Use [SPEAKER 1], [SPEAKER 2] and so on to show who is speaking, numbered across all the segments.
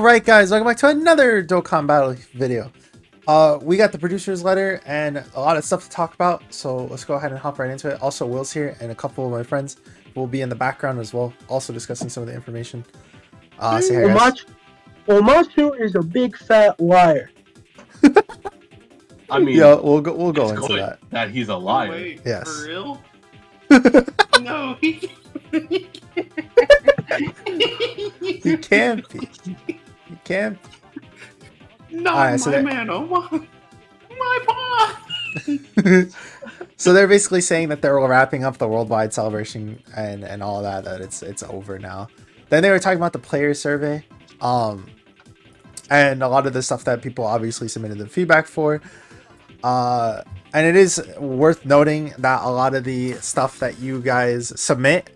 [SPEAKER 1] Alright guys, welcome back to another Dokkan Battle video. We got the producer's letter and a lot of stuff to talk about, so let's go ahead and hop right into it. Also, Will's here and a couple of my friends will be in the background as well, also discussing some of the information. Say hi guys.
[SPEAKER 2] Omashu is a big fat liar.
[SPEAKER 3] I mean,
[SPEAKER 1] Yeah, we'll go into
[SPEAKER 3] good
[SPEAKER 1] that.
[SPEAKER 3] that he's a liar.
[SPEAKER 4] Wait,
[SPEAKER 1] Yes.
[SPEAKER 4] for real? No, he
[SPEAKER 1] You can't be. You can't be.
[SPEAKER 4] Not
[SPEAKER 1] Alright, so
[SPEAKER 4] my
[SPEAKER 1] there-
[SPEAKER 4] man, oh my boss.
[SPEAKER 1] So they're basically saying that they're wrapping up the worldwide celebration and all that it's over now. Then they were talking about the player survey, and a lot of the stuff that people obviously submitted the feedback for. And it is worth noting that a lot of the stuff that you guys submit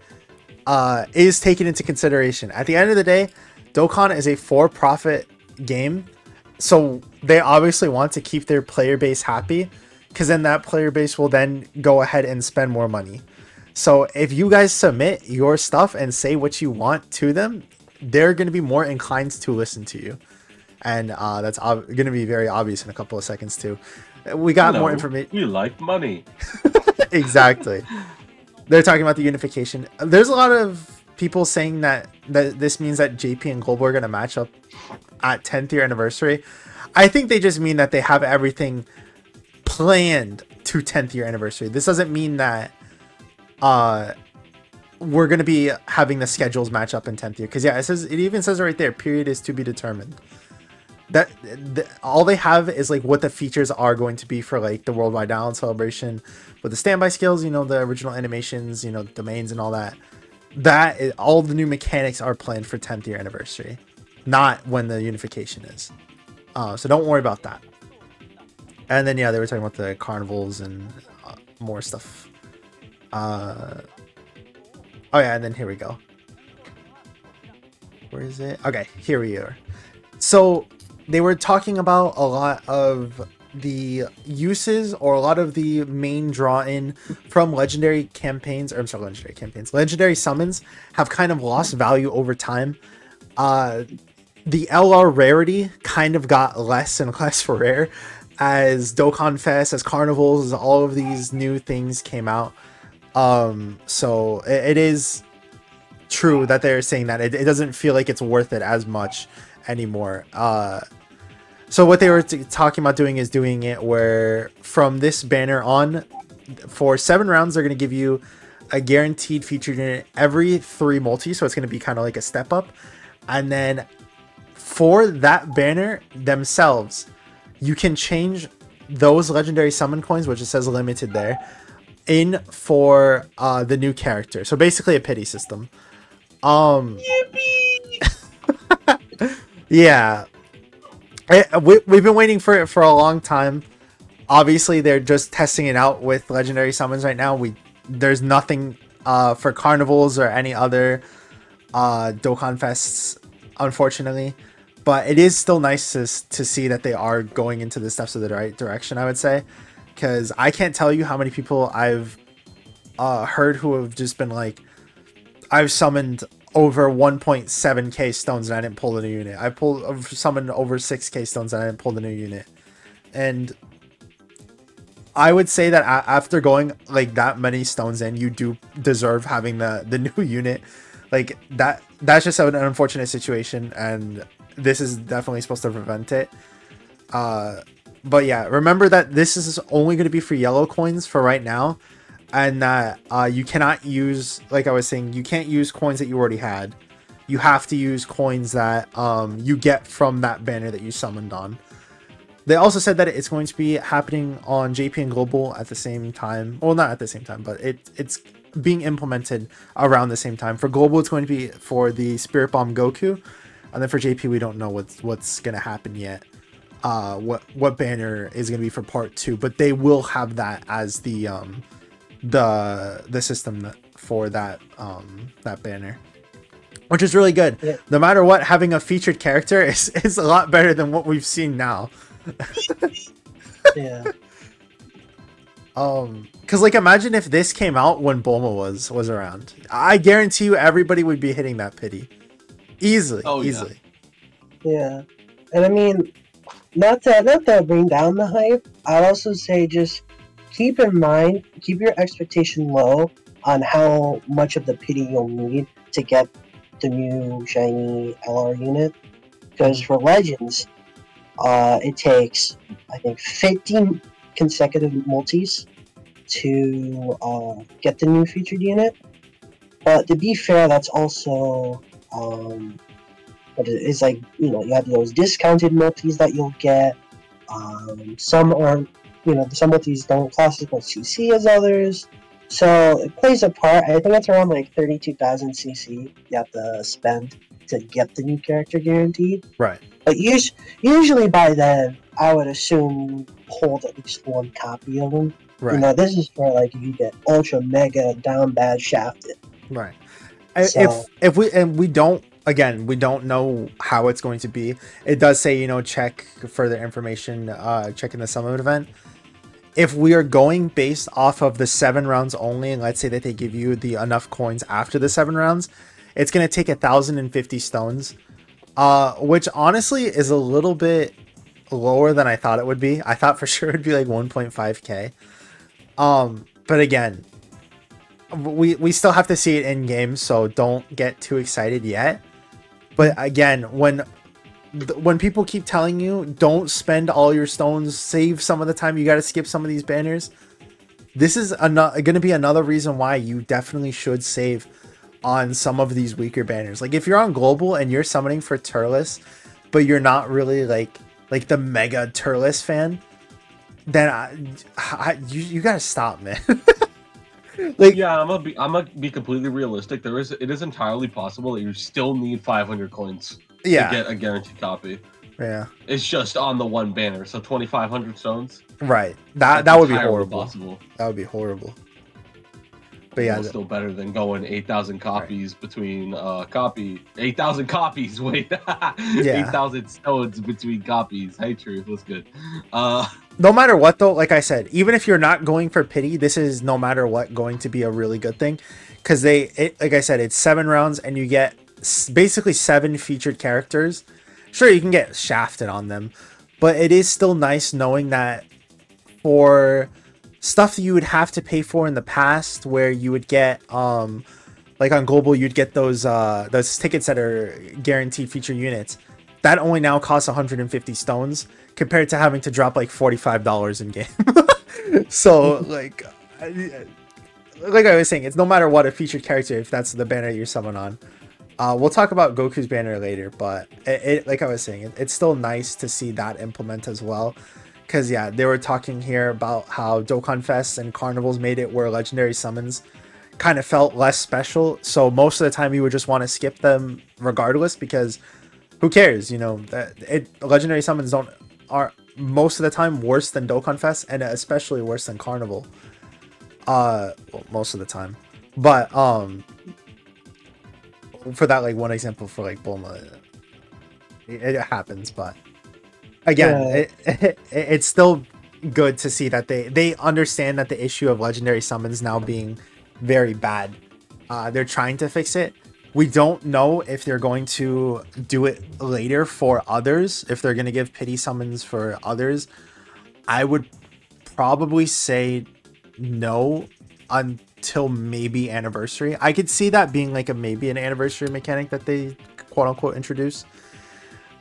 [SPEAKER 1] is taken into consideration. At the end of the day, Dokkan is a for-profit game, so they obviously want to keep their player base happy, because then that player base will then go ahead and spend more money. So if you guys submit your stuff and say what you want to them, they're going to be more inclined to listen to you. And that's going to be very obvious in a couple of seconds too. We got more information.
[SPEAKER 3] We like money.
[SPEAKER 1] Exactly. They're talking about the unification. There's a lot of people saying that this means that JP and Global are going to match up at 10th year anniversary. I think they just mean that they have everything planned to 10th year anniversary. This doesn't mean that we're going to be having the schedules match up in 10th year, because yeah, it even says it right there, period is to be determined. All they have is like what the features are going to be for like the worldwide download celebration with the standby skills, you know, the original animations, you know, domains and all that. All the new mechanics are planned for 10th year anniversary, not when the unification is. So don't worry about that. And then yeah, they were talking about the carnivals and more stuff. Oh yeah, and then here we go. Where is it? Okay, here we are. So they were talking about a lot of the uses or a lot of the main draw in from legendary campaigns, or I'm sorry, legendary campaigns. Legendary summons have kind of lost value over time. The LR rarity kind of got less and less rare as Dokkan Fest, as carnivals, as all of these new things came out. So it is true that they're saying that it doesn't feel like it's worth it as much anymore. So what they were talking about doing is doing it where from this banner on, for 7 rounds, they're going to give you a guaranteed featured unit every 3 multi. So it's going to be kind of like a step up. And then for that banner themselves, you can change those legendary summon coins, which it says limited there, in for the new character. So basically a pity system. Yeah. We've been waiting for it for a long time. Obviously, they're just testing it out with legendary summons right now. There's nothing for carnivals or any other Dokkan Fests, unfortunately. But it is still nice to see that they are going into the steps of the right direction, I would say. Because I can't tell you how many people I've heard who have just been like, I've summoned over 1.7k stones and I didn't pull the new unit. I've summoned over 6k stones and I didn't pull the new unit. And I would say that after going like that many stones in, you do deserve having the new unit. Like that's just an unfortunate situation, and this is definitely supposed to prevent it. But yeah, remember that this is only going to be for yellow coins for right now. And that you cannot use, like I was saying, you can't use coins that you already had. You have to use coins that you get from that banner that you summoned on. They also said that it's going to be happening on JP and Global at the same time. Well, not at the same time, but it's being implemented around the same time. For Global, it's going to be for the Spirit Bomb Goku. And then for JP, we don't know what's going to happen yet. What banner is going to be for part 2. But they will have that as the system for that that banner, which is really good. Yeah. No matter what, having a featured character is a lot better than what we've seen now.
[SPEAKER 2] Yeah.
[SPEAKER 1] Because like imagine if this came out when Bulma was around. I guarantee you everybody would be hitting that pity easily.
[SPEAKER 3] Oh,
[SPEAKER 1] easily.
[SPEAKER 2] Yeah, and I mean, not to bring down the hype, I'd also say just keep in mind, keep your expectation low on how much of the pity you'll need to get the new shiny LR unit. Because for Legends, it takes I think 15 consecutive multis to get the new featured unit. But to be fair, that's also but it's like, you have those discounted multis that you'll get. Some are, some multis don't cost as much CC as others, so it plays a part. I think it's around like 32,000 CC you have to spend to get the new character guaranteed.
[SPEAKER 1] Right.
[SPEAKER 2] But usually by then, I would assume you hold at least one copy of them.
[SPEAKER 1] Right.
[SPEAKER 2] This is for like if you get ultra mega down bad shafted.
[SPEAKER 1] Right.
[SPEAKER 2] So,
[SPEAKER 1] If we don't, again, we don't know how it's going to be. It does say, check further information, check in the summit event. If we are going based off of the 7 rounds only, and let's say that they give you the enough coins after the 7 rounds, it's going to take 1,050 stones, which honestly is a little bit lower than I thought it would be. I thought for sure it'd be like 1.5k. But again, we still have to see it in game, so don't get too excited yet. But again, when people keep telling you don't spend all your stones, save some of the time, you got to skip some of these banners, this is going to be another reason why you definitely should save on some of these weaker banners. Like if you're on global and you're summoning for Turles, but you're not really like the mega Turles fan, then you gotta stop, man. Like,
[SPEAKER 3] yeah, I'm gonna be completely realistic. It is entirely possible that you still need 500 coins to get a guaranteed copy.
[SPEAKER 1] Yeah,
[SPEAKER 3] it's just on the one banner, so 2,500 stones.
[SPEAKER 1] Right. That would be horrible.
[SPEAKER 3] Possible.
[SPEAKER 1] That would be horrible. But yeah,
[SPEAKER 3] still better than going 8,000 copies between 8,000 copies. Wait, yeah. 8,000 stones between copies. Hey, truth, what's good?
[SPEAKER 1] No matter what, though, like I said, even if you're not going for pity, this is no matter what going to be a really good thing, because like I said, it's 7 rounds and you get basically 7 featured characters. Sure, you can get shafted on them, but it is still nice knowing that for stuff that you would have to pay for in the past, where you would get like on global, you'd get those tickets that are guaranteed feature units, that only now costs 150 stones compared to having to drop like $45 in game. So like I was saying, it's no matter what a featured character, if that's the banner you're summon on. We'll talk about Goku's banner later, but it like I was saying, it's still nice to see that implement as well. Because, yeah, they were talking here about how Dokkan Fest and Carnivals made it where legendary summons kind of felt less special. So most of the time you would just want to skip them regardless, because who cares? Legendary summons are most of the time worse than Dokkan Fest, and especially worse than Carnival. Well, most of the time. But for that, like, one example for like Bulma, it happens, but again, it's still good to see that they understand that the issue of legendary summons now being very bad. They're trying to fix it. We don't know if they're going to do it later for others, if they're going to give pity summons for others. I would probably say no until maybe anniversary. I could see that being like maybe an anniversary mechanic that they quote unquote introduce.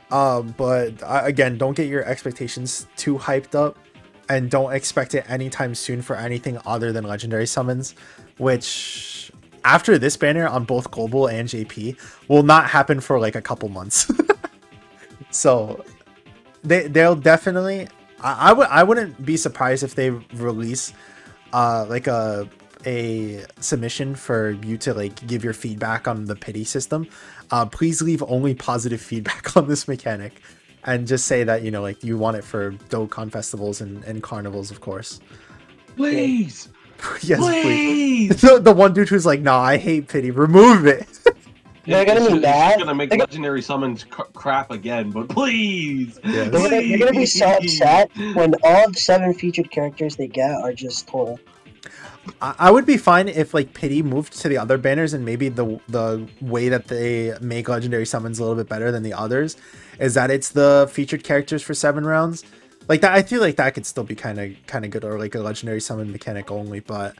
[SPEAKER 1] But again, don't get your expectations too hyped up, and don't expect it anytime soon for anything other than legendary summons, which after this banner on both global and JP will not happen for like a couple months. So they'll definitely, I wouldn't be surprised if they release like a submission for you to like give your feedback on the pity system. Please leave only positive feedback on this mechanic, and just say that like you want it for Dokkan festivals and carnivals, of course.
[SPEAKER 3] Please.
[SPEAKER 1] Yes, please. The one dude who's like, "No, I hate pity. Remove it."
[SPEAKER 2] They're gonna be mad.
[SPEAKER 3] Gonna make legendary summons crap again, but please.
[SPEAKER 1] Yes.
[SPEAKER 2] They're gonna be so upset when all 7 featured characters they get are just total.
[SPEAKER 1] I would be fine if like Pity moved to the other banners, and maybe the way that they make legendary summons a little bit better than the others is that it's the featured characters for 7 rounds. Like that, I feel like that could still be kind of good, or like a legendary summon mechanic only. But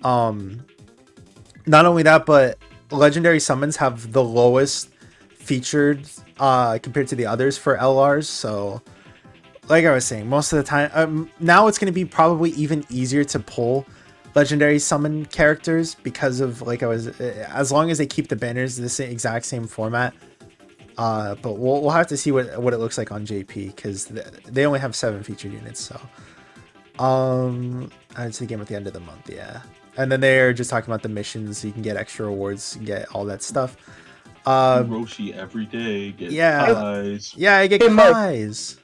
[SPEAKER 1] not only that, but legendary summons have the lowest featured compared to the others for LRs. So like I was saying, most of the time now it's going to be probably even easier to pull legendary summon characters because of, like I was, as long as they keep the banners the exact same format. But we'll have to see what it looks like on JP, because they only have 7 featured units. So it's the game at the end of the month, yeah. And then they're just talking about the missions, so you can get extra rewards, get all that stuff.
[SPEAKER 3] Roshi every day, get pies.
[SPEAKER 1] Yeah, I get pies.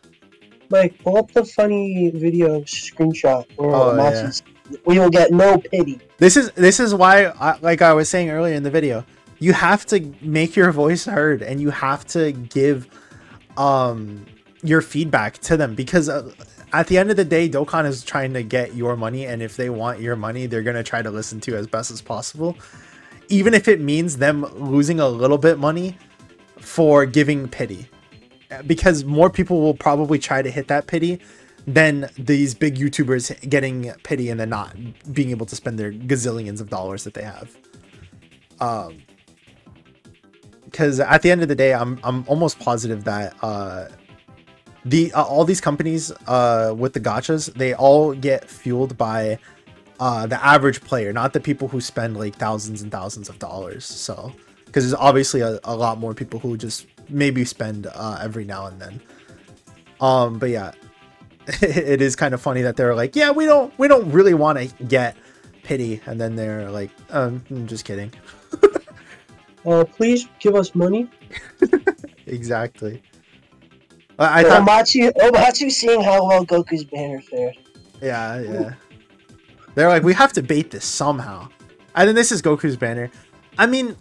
[SPEAKER 2] Mike, pull up the funny video screenshot where we will get no pity.
[SPEAKER 1] This is why, like I was saying earlier in the video, you have to make your voice heard, and you have to give your feedback to them, because at the end of the day, Dokkan is trying to get your money, and if they want your money, they're going to try to listen to you as best as possible, even if it means them losing a little bit money for giving pity, because more people will probably try to hit that pity than these big YouTubers getting pity and then not being able to spend their gazillions of dollars that they have. Because at the end of the day, I'm almost positive that all these companies with the gachas, they all get fueled by the average player, not the people who spend like thousands and thousands of dollars. So because there's obviously a lot more people who just maybe spend every now and then. But yeah, it is kind of funny that they're like, yeah, we don't really want to get pity, and then they're like, I'm just kidding.
[SPEAKER 2] Please give us money.
[SPEAKER 1] Exactly. I thought
[SPEAKER 2] Omachi seeing how well Goku's banner fared.
[SPEAKER 1] Yeah. They're like, we have to bait this somehow. And then this is Goku's banner. I mean,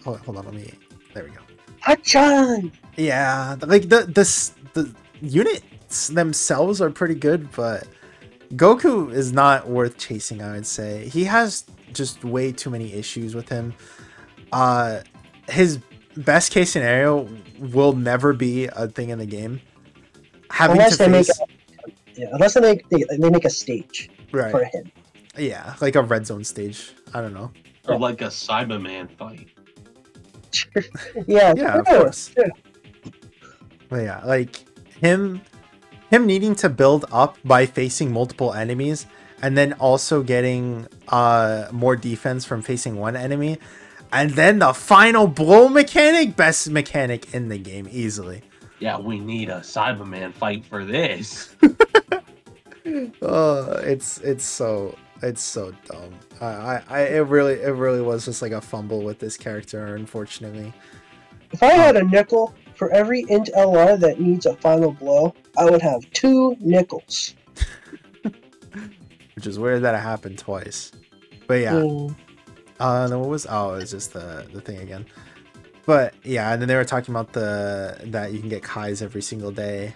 [SPEAKER 1] hold on, there we go.
[SPEAKER 2] Hachan!
[SPEAKER 1] Yeah, like the units themselves are pretty good, but Goku is not worth chasing, I would say. He has just way too many issues with him. His best case scenario will never be a thing in the game. Unless they make
[SPEAKER 2] a stage for him.
[SPEAKER 1] Yeah, like a red zone stage. I don't know.
[SPEAKER 3] Or like a Cyberman fight.
[SPEAKER 2] Yeah,
[SPEAKER 1] of course. Yeah. But yeah, like him needing to build up by facing multiple enemies, and then also getting more defense from facing one enemy, and then the final blow mechanic, best mechanic in the game easily.
[SPEAKER 3] Yeah, we need a Cyberman fight for this.
[SPEAKER 1] It's so dumb. It really was just like a fumble with this character, unfortunately.
[SPEAKER 2] If I had a nickel for every int LR that needs a final blow, I would have 2 nickels.
[SPEAKER 1] Which is weird that it happened twice. But yeah. Then what was? Oh, it's just the thing again. But yeah, and then they were talking about that you can get Kais every single day.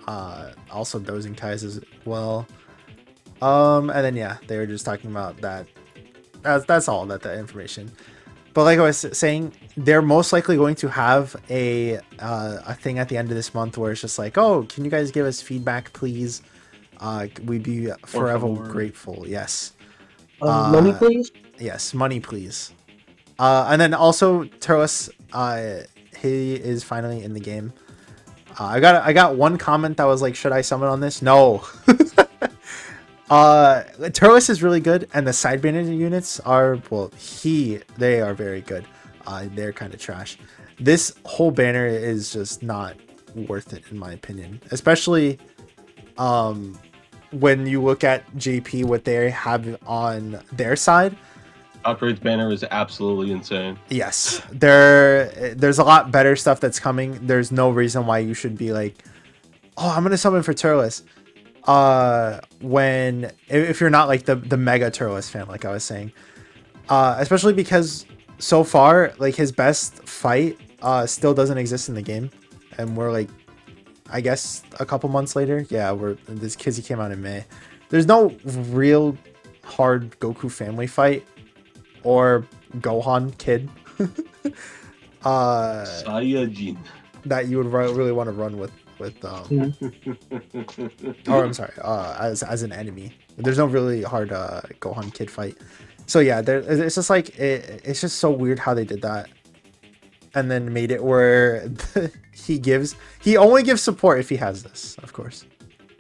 [SPEAKER 1] Also dozing Kais as well. And then yeah, they were just talking about that. That's all that information. But like I was saying, they're most likely going to have a thing at the end of this month where it's just like, oh, can you guys give us feedback, please? We'd be forever grateful. Yes.
[SPEAKER 2] Money, please.
[SPEAKER 1] Yes, money, please. And then also Turles, he is finally in the game. I got one comment that was like, should I summon on this? No. Turles is really good, and the side banner units are, well, they are very good. They're kind of trash. This whole banner is just not worth it in my opinion, especially when you look at JP, what they have on their side.
[SPEAKER 3] Upgrades banner is absolutely insane.
[SPEAKER 1] Yes, there's a lot better stuff that's coming. There's no reason why you should be like, oh, I'm gonna summon for Turles. If you're not like the mega Turles fan, like I was saying, especially because so far, like, his best fight still doesn't exist in the game, and we're like, I guess a couple months later. Yeah, this Kizzy came out in May. There's no real hard Goku family fight or Gohan Kid
[SPEAKER 3] Saiyajin.
[SPEAKER 1] that you would really want to run with or I'm sorry, as an enemy. There's no really hard Gohan Kid fight. So yeah, it's just like it's just so weird how they did that, and then made it where he only gives support if he has this, of course.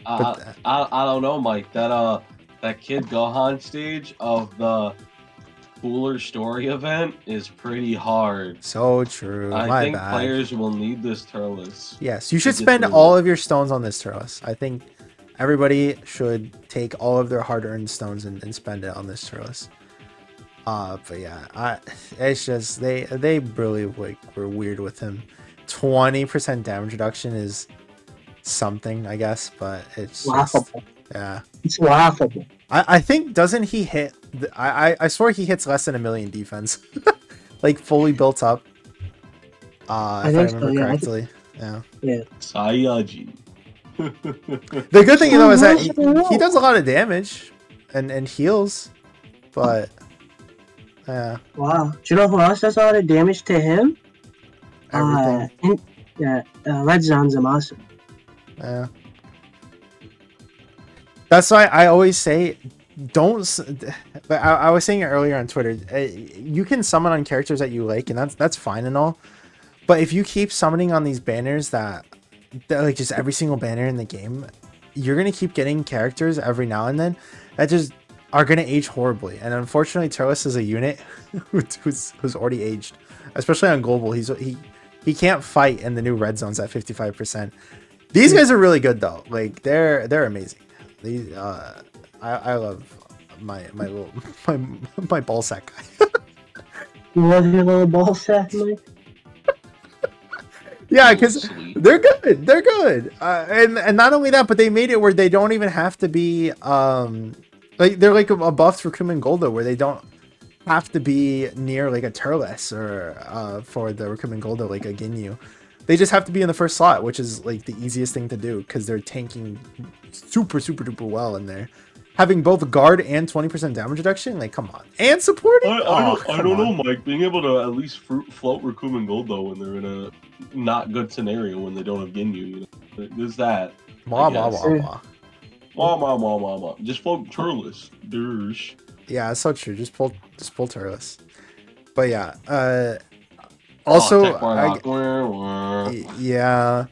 [SPEAKER 3] I don't know, Mike. That Kid Gohan stage of the Cooler Story event is pretty hard.
[SPEAKER 1] So true.
[SPEAKER 3] I think players will need this Turles.
[SPEAKER 1] Yes, you should spend all of your stones on this Turles. I think everybody should take all of their hard-earned stones and spend it on this Turles. But yeah, it's just they really were weird with him. 20% damage reduction is something, I guess, but it's
[SPEAKER 2] laughable.
[SPEAKER 1] Yeah,
[SPEAKER 2] it's laughable.
[SPEAKER 1] I think doesn't he hit? I swear he hits less than 1 million defense, like fully built up. If I remember correctly. Yeah.
[SPEAKER 3] Saiyajin.
[SPEAKER 1] The good thing though is that he does a lot of damage and heals, but yeah.
[SPEAKER 2] Wow. Do you know who else does a lot of damage to him?
[SPEAKER 1] Everything.
[SPEAKER 2] Red Zanzamasa.
[SPEAKER 1] Yeah. That's why I always say, don't. But I was saying it earlier on Twitter. You can summon on characters that you like, and that's fine and all. But if you keep summoning on these banners that like just every single banner in the game, you're gonna keep getting characters every now and then that just are gonna age horribly. And unfortunately, Turles is a unit who's already aged, especially on global. He can't fight in the new red zones at 55%. These guys are really good though. Like they're amazing. These I love my little my ball sack guy.
[SPEAKER 2] You love your little ball sack, Mike?
[SPEAKER 1] Yeah, because they're good. They're good. And not only that, but they made it where they don't even have to be like they're like a buffed Rikumen Goldo, where they don't have to be near like a Turles or for the Rikumen Goldo like a Ginyu. They just have to be in the first slot, which is like the easiest thing to do because they're tanking super duper well in there. Having both guard and 20% damage reduction, like come on, and supporting.
[SPEAKER 3] I don't know, Mike. Being able to at least float Rikumen Goldo when they're in a not good scenario when they don't have Ginyu, you know? There's that.
[SPEAKER 1] Blah.
[SPEAKER 3] Just float Turles. Dirge.
[SPEAKER 1] Yeah, it's so true. Just pull Turles. But yeah, also, yeah,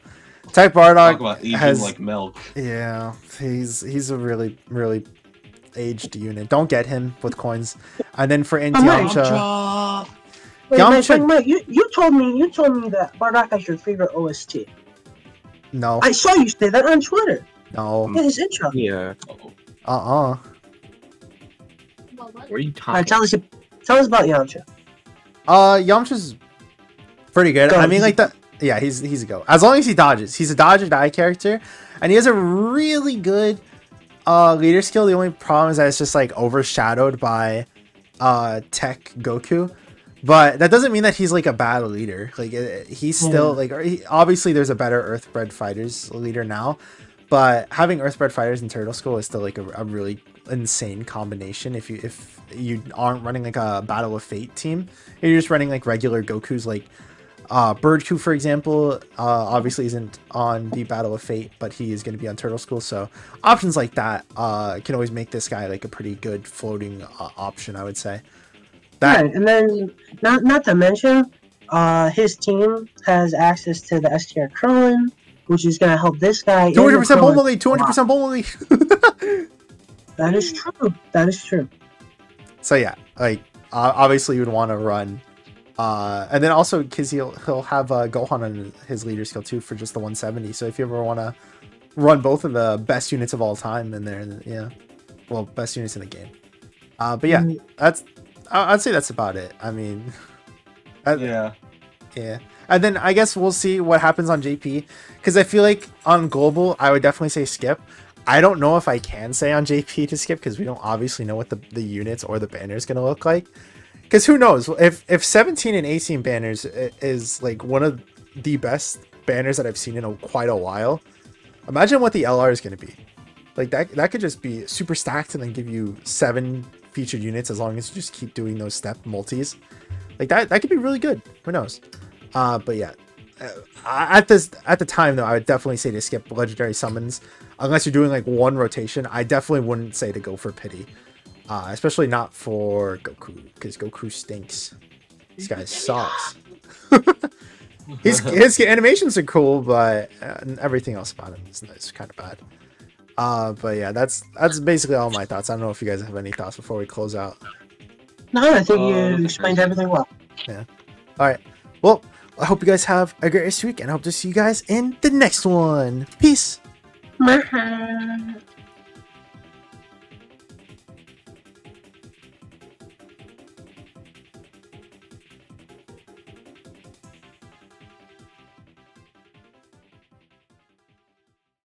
[SPEAKER 1] Tech Bardock has
[SPEAKER 3] like milk.
[SPEAKER 1] Yeah, he's a really aged unit. Don't get him with coins. And then for Yamcha.
[SPEAKER 2] Mike, you told me that Bardock is your favorite OST.
[SPEAKER 1] No.
[SPEAKER 2] I saw you say that on Twitter.
[SPEAKER 1] No.
[SPEAKER 2] Yeah, his intro.
[SPEAKER 5] Yeah.
[SPEAKER 1] What
[SPEAKER 5] are you talking?
[SPEAKER 2] Alright, tell us about Yamcha.
[SPEAKER 1] Yamcha's pretty good. I mean, like yeah, he's a go. As long as he dodges. He's a dodge or die character, and he has a really good leader skill. The only problem is that it's just like overshadowed by Tech Goku. But that doesn't mean that he's like a bad leader. Like he's still like obviously there's a better Earthbred Fighters leader now, but having Earthbred Fighters in Turtle School is still like a really insane combination. If you aren't running like a Battle of Fate team, you're just running like regular Goku's, like Birdku, for example, obviously isn't on the Battle of Fate, but he is going to be on Turtle School. So options like that can always make this guy like a pretty good floating option, I would say.
[SPEAKER 2] Right, and then not to mention, his team has access to the STR Krillin, which is going to help this guy.
[SPEAKER 1] 200% Bomoli, 200% Bomoli.
[SPEAKER 2] That is true. That is true.
[SPEAKER 1] So yeah, like obviously you would want to run, and then also because he'll have Gohan on his leader skill too for just the 170. So if you ever want to run both of the best units of all time in there, yeah, well, best units in the game. But yeah, I'd say that's about it. I mean,
[SPEAKER 3] yeah.
[SPEAKER 1] And then I guess we'll see what happens on JP, because I feel like on global I would definitely say skip. I don't know if I can say on JP to skip because we don't obviously know what the units or the banner is going to look like. Because who knows, if 17 and 18 banners is like one of the best banners that I've seen in quite a while, imagine what the LR is going to be. Like that could just be super stacked and then give you 7 featured units as long as you just keep doing those step multis. Like that could be really good. Who knows? But yeah, at the time though, I would definitely say to skip legendary summons unless you're doing like one rotation. I definitely wouldn't say to go for pity, especially not for Goku, because Goku stinks. This guy sucks. His animations are cool, but everything else about him is kind of bad. But yeah, that's basically all my thoughts. I don't know if you guys have any thoughts before we close out.
[SPEAKER 2] No, I think you explained everything well.
[SPEAKER 1] Yeah. All right. Well, I hope you guys have a great week, and I hope to see you guys in the next one. Peace.
[SPEAKER 2] Bye.